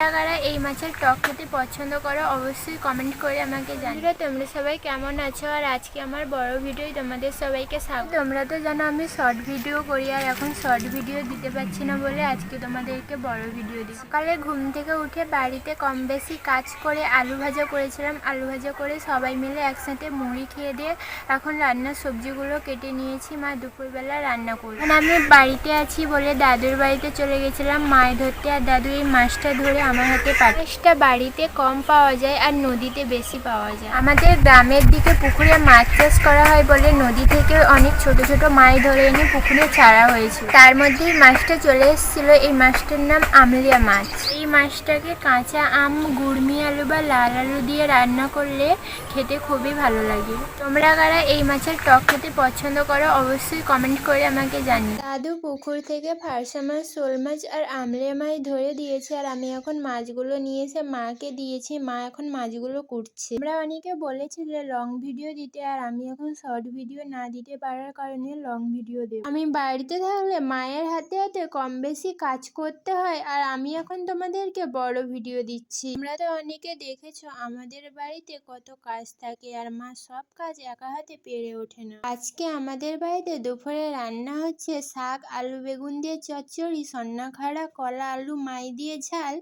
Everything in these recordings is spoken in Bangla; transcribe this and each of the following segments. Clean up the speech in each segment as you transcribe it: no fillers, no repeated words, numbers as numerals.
কারা এই মাছের টক খেতে পছন্দ করো অবশ্যই কমেন্ট করে আমাকে জানিও। তোমরা সবাই কেমন আছো? আর আজকে আমার বড় ভিডিও তোমাদের সবাইকে স্বাগত। তোমরা তো জানো আমি শর্ট ভিডিও করি, আর এখন শর্ট ভিডিও দিতে পারছি না বলে আজকে তোমাদেরকে বড় ভিডিও দিই। সকালে ঘুম থেকে উঠে বাড়িতে কম বেশি কাজ করে আলু ভাজা করেছিলাম। আলু ভাজা করে সবাই মিলে একসাথে মুড়ি খেয়ে দিয়ে এখন রান্নার সবজিগুলো কেটে নিয়েছি। মা দুপুরবেলা রান্না করবে। আমি বাড়িতে আছি বলে দাদুর বাড়িতে চলে গেছিলাম মাছ ধরতে, আর দাদু এই মাছটা ধরে আমার হাতে মাছটা বাড়িতে কম পাওয়া যায় আর নদীতে বেশি পাওয়া যায়। আমাদের গ্রামের দিকে পুকুরে মাছ চাষ করা হয় বলে নদী থেকে অনেক ছোট ছোট মাছ ধরে এনে পুকুরে ছাড়া হয়েছে। তার মধ্যেই মাছটা চলে এসেছিল। এই মাছটার নাম আমলিয়া মাছ। এই মাছটাকে কাঁচা আম, গুড়মি আলু বা লাল আলু দিয়ে রান্না করলে খেতে খুবই ভালো লাগে। তোমরা কারা এই মাছের টক খেতে পছন্দ করো অবশ্যই কমেন্ট করে আমাকে জানিও। দাদু পুকুর থেকে ফারসা মাছ, শোল মাছ আর আমলিয়া মাছ ধরে দিয়েছে, আর আমি এখন মাছগুলো নিয়ে এসে মাকে দিয়েছি। মা এখন মাছগুলো কুটছে। আমরা অনেকে বলেছিলে লং ভিডিও দিতে, আর আমি এখন শর্ট ভিডিও না দিতে পারার কারণে লং ভিডিও দেব। আমি বাড়িতে থাকলে মায়ের হাতে হাতে কম বেশি কাজ করতে হয়, আর আমি এখন তোমাদেরকে বড় ভিডিও দিচ্ছি। তোমরা তো অনেকে দেখেছো আমাদের বাড়িতে কত কাজ থাকে, আর মা সব কাজ একা হাতে পেরে ওঠে না। আজকে আমাদের বাড়িতে দুপুরে রান্না হচ্ছে শাক, আলু বেগুন দিয়ে চচ্চড়ি, সন্নাখাড়া, কলা আলু মাই দিয়ে ঝাল,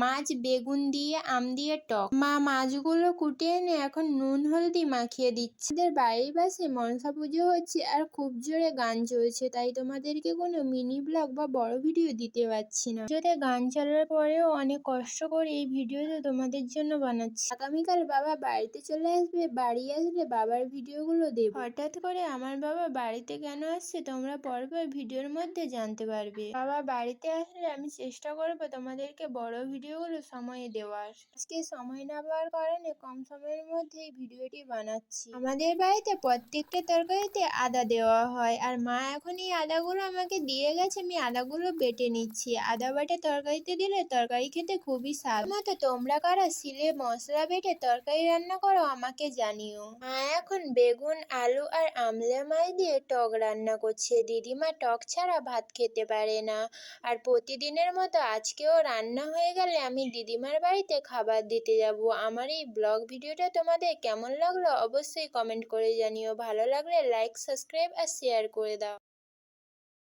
মাছ বেগুন দিয়ে আম দিয়ে টক। মা মাছগুলো কুটে এনে এখন নুন হলদি মাখিয়ে দিচ্ছে। আমাদের বাড়ির পাশে মনসা পুজো হচ্ছে আর খুব জোরে গান চলছে, তাই তোমাদেরকে কোনো মিনি ব্লগ বা বড় ভিডিও দিতে পারছি না। যদি গান চলার পরেও অনেক কষ্ট করে এই ভিডিওটা তোমাদের জন্য বানাচ্ছি। আগামীকাল বাবা বাড়িতে চলে আসবে, বাড়ি আসলে বাবার ভিডিওগুলো দেব। হঠাৎ করে আমার বাবা বাড়িতে কেন আসছে তোমরা পরপর ভিডিওর মধ্যে জানতে পারবে। বাবা বাড়িতে আসলে আমি চেষ্টা করবো তোমাদেরকে বড় ভিডিওগুলো সময়ে দেওয়ার। আজকে সময় না পাওয়ার কারণে কম সময়ের মধ্যে এই ভিডিওটি বানাচ্ছি। আমাদের বাড়িতে প্রত্যেকটা তরকারিতে আদা দেওয়া হয়, আর মা এখন এই আদাগুলো আমাকে দিয়ে গেছে। আমি আদাগুলো বেটে নিচ্ছি। আদা বাটা তরকারিতে দিলে তরকারি খেতে খুবই স্বাদ। মতো তোমরা কারা শিলে মশলা বেটে তরকারি রান্না করো আমাকে জানিও। মা এখন বেগুন, আলু আর আমলা মাছ দিয়ে টক রান্না করছে। দিদিমা টক ছাড়া ভাত খেতে পারে না, আর প্রতিদিনের মতো আজকেও রান্না হয়ে গেলে আমি দিদিমার বাড়িতে খাবার দিতে যাব। আমার এই ব্লগ ভিডিওটা তোমাদের কেমন লাগলো অবশ্যই কমেন্ট করে জানিও। ভালো লাগলে লাইক, সাবস্ক্রাইব আর শেয়ার করে দাও।